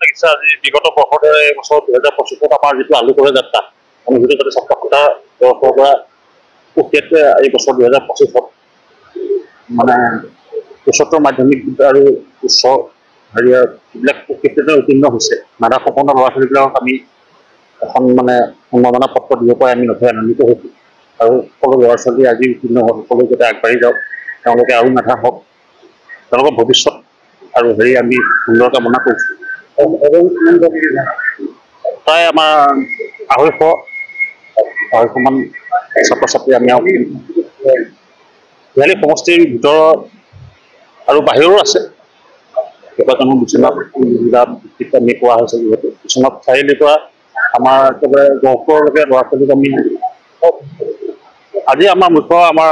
লাগিছে আজি বিগত বৰ্ষৰ বছৰ 2025 আমাৰ যিটো আলোকৰে যাত্ৰা আমি যিটো যাতে ছাত্ৰসন্থা বৰ্ষৰ পৰা প্ৰক্ৰিয়াতে এই বছৰ 2025 মানে উচ্চতৰ মাধ্যমিক আৰু উচ্চ এইবিলাক প্ৰক্ৰিয়াতে উত্তীৰ্ণ হৈছে নানা সম্পন্ন ল'ৰা ছোৱালীবিলাকক আমি এখন মানে সম্মাননা পত্ৰ দিব পাৰে আমি নথৈ আনন্দিত হৈছোঁ আৰু সকলো ল'ৰা ছোৱালী আজি উত্তীৰ্ণ হ'ল সকলো যাতে আগবাঢ়ি যাওক তেওঁলোকে আৰু মেধা হওক তেওঁলোকৰ ভৱিষ্যত আৰু আমি সুন্দৰ কামনা কৰিছোঁ প্ৰায় আমাৰ 250মান ছাত্ৰ ছাত্ৰী আমি বিহালী সমষ্টিৰ ভিতৰত আৰু বাহিৰৰো আছে কেইবাজনো বিশ্বনাথ জিলাত আমি কোৱা হৈছে যিহেতু বিশ্বনাথ চাৰিআলিৰ পৰা আমাৰ একেবাৰে গহপুৰলৈকে ল'ৰা ছোৱালীক আমি আজি আমাৰ মুখ্য আমাৰ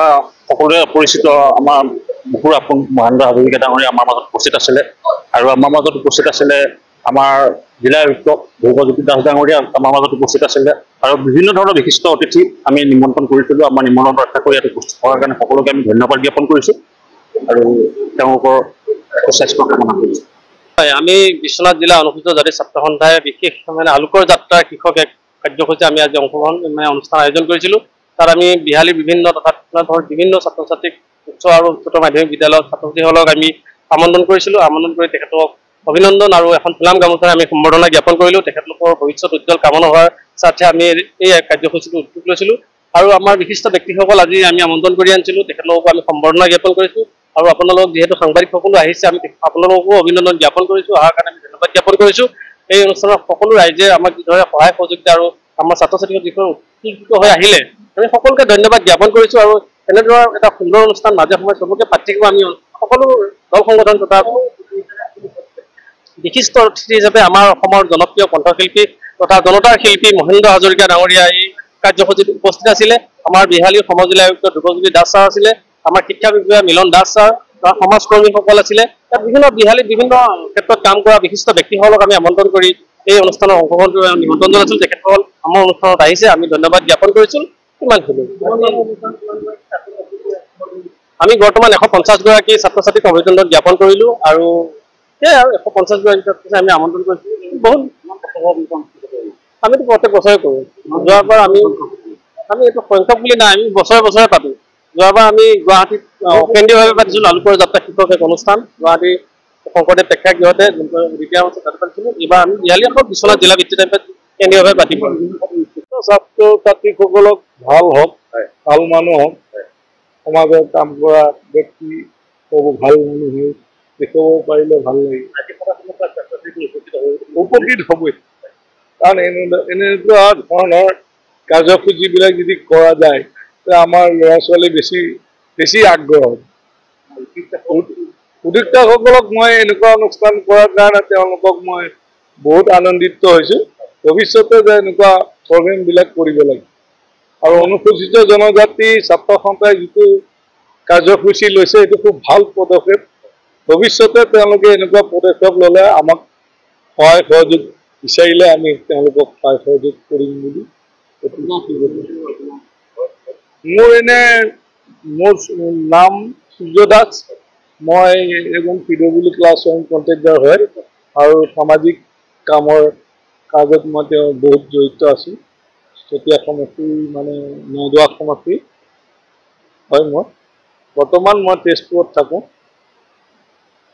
সকলোৱে পৰিচিত আমাৰ বুকুৰ আপোন মহেন্দ্ৰ হাজৰিকা ডাঙৰীয়া আমাৰ মাজত উপস্থিত আছিলে আৰু আমাৰ মাজত উপস্থিত আছিলে আমাৰ জিলা আয়ুক্ত ধ্ৰুৱজ্যোতি দাস ডাঙৰীয়া আমাৰ মাজত উপস্থিত আছিলে আৰু বিভিন্ন ধৰণৰ বিশিষ্ট অতিথি আমি নিমন্ত্ৰণ কৰিছিলোঁ আমাৰ নিমন্ত্ৰণ ৰক্ষা কৰি ইয়াত উপস্থিত হোৱাৰ কাৰণে সকলোকে আমি ধন্যবাদ জ্ঞাপন কৰিছোঁ আৰু তেওঁলোকৰ সুস্বাস্থ্য কামনা কৰিছোঁ আমি বিশ্বনাথ জিলা অনুসূচিত জাতি ছাত্ৰ সন্থাই বিশেষ মানে আলোকৰ যাত্ৰাৰ শীৰ্ষক এক কাৰ্যসূচী আমি আজি অংশগ্ৰহণ মানে অনুষ্ঠান আয়োজন কৰিছিলোঁ তাত আমি বিহালীৰ বিভিন্ন তথা বিভিন্ন ছাত্ৰ ছাত্ৰীক উচ্চ আৰু উচ্চতৰ মাধ্যমিক বিদ্যালয়ৰ ছাত্ৰ ছাত্ৰীসকলক আমি আমন্ত্ৰণ কৰিছিলোঁ আমন্ত্ৰণ কৰি তেখেতক অভিনন্দন আৰু এখন ফুলাম গামোচাৰে আমি সম্বৰ্ধনা জ্ঞাপন কৰিলোঁ তেখেতলোকৰ ভৱিষ্যত উজ্জ্বল কামনা হোৱাৰ স্বাৰ্থে আমি এই কাৰ্যসূচীটো উদ্যোগ লৈছিলোঁ আৰু আমাৰ বিশিষ্ট ব্যক্তিসকল আজি আমি আমন্ত্ৰণ কৰি আনিছিলোঁ তেখেতলোকক আমি সম্বৰ্ধনা জ্ঞাপন কৰিছোঁ আৰু আপোনালোক যিহেতু সাংবাদিক সকলো আহিছে আমি আপোনালোককো অভিনন্দন জ্ঞাপন কৰিছোঁ অহাৰ কাৰণে আমি ধন্যবাদ জ্ঞাপন কৰিছোঁ এই অনুষ্ঠানত সকলো ৰাইজে আমাক যিদৰে সহায় সহযোগিতা আৰু আমাৰ ছাত্ৰ ছাত্ৰীসকল যিখন উৎফুল্লিত হৈ আহিলে আমি সকলোকে ধন্যবাদ জ্ঞাপন কৰিছোঁ আৰু এনেদৰে এটা সুন্দৰ অনুষ্ঠান মাজে সময়ে চবকে পাতি থাকিব আমি সকলো দল সংগঠন তথা বিশিষ্ট অতিথি হিচাপে আমাৰ অসমৰ জনপ্ৰিয় কণ্ঠশিল্পী তথা জনতাৰ শিল্পী মহেন্দ্ৰ হাজৰিকা ডাঙৰীয়া এই কাৰ্যসূচীত উপস্থিত আছিলে আমাৰ বিহালীৰ সমজিলা আয়ুক্ত ধ্ৰুৱজ্যোতি দাস ছাৰ আছিলে আমাৰ শিক্ষা বিভাগীয় মিলন দাস ছাৰ বা সমাজকৰ্মীসকল আছিলে তাত বিহালীত বিভিন্ন ক্ষেত্ৰত কাম কৰা বিশিষ্ট ব্যক্তিসকলক আমি আমন্ত্ৰণ কৰি এই অনুষ্ঠানত অংশগ্ৰহণ কৰি নিমন্ত্ৰণ জনাইছিলোঁ তেখেতসকল আমাৰ অনুষ্ঠানত আহিছে আমি ধন্যবাদ জ্ঞাপন কৰিছোঁ ইমানখিনি আমি বৰ্তমান 150গৰাকী ছাত্ৰ ছাত্ৰীক অভিনন্দন জ্ঞাপন কৰিলোঁ আৰু সেয়াই আৰু 150গৰাকী আমি আমন্ত্ৰণ কৰিছোঁ বহুত আমিতো প্ৰত্যেক বছৰে কৰোঁ যোৱাবাৰ আমি এইটো সংখ্যক বুলি নাই আমি বছৰে বছৰে পাতোঁ যোৱাবাৰ আমি গুৱাহাটীত কেন্দ্ৰীয়ভাৱে পাতিছিলোঁ আলোকৰ যাত্ৰা শীৰ্ষক এক অনুষ্ঠান গুৱাহাটী শংকৰদেৱ প্ৰেক্ষাগৃহতে দ্বিতীয় অৱস্থাত তাতে পাতিছিলোঁ এইবাৰ আমি বিহালী আকৌ বিশ্বনাথ জিলা ভিত্তিত কেন্দ্ৰীয়ভাৱে পাতিম ছাত্ৰ ছাত্ৰীসকলক ভাল হওক ভাল মানুহ হওক সমাজত কাম কৰা ব্যক্তি হ'ব ভাল মানুহ হৈ দেখুৱাব পাৰিলে ভাল লাগে উপকৃত হ'বই কাৰণ এনেকুৱা ধৰণৰ কাৰ্যসূচীবিলাক যদি কৰা যায় আমাৰ ল'ৰা ছোৱালী বেছি আগ্ৰহ উদ্যোক্তাসকলক মই এনেকুৱা অনুষ্ঠান কৰাৰ কাৰণে তেওঁলোকক মই বহুত আনন্দিত হৈছোঁ ভৱিষ্যতে যে এনেকুৱা প্ৰগ্ৰেমবিলাক কৰিব লাগে আৰু অনুসূচিত জনজাতি ছাত্ৰ সন্থাই যিটো কাৰ্যসূচী লৈছে এইটো খুব ভাল পদক্ষেপ ভৱিষ্যতে তেওঁলোকে এনেকুৱা পদক্ষেপ ল'লে আমাক সহায় সহযোগ বিচাৰিলে আমি তেওঁলোকক সহায় সহযোগ কৰিম বুলি মোৰ নাম সূৰ্য দাস মই এজন PWD ক্লাছ 1 কণ্ট্ৰেক্টাৰ হয় আৰু সামাজিক কামৰ কাজত মই বহুত জড়িত আছোঁ চতিয়া সমষ্টি মানে নদুৱা সমষ্টি হয় মই বৰ্তমান মই তেজপুৰত থাকোঁ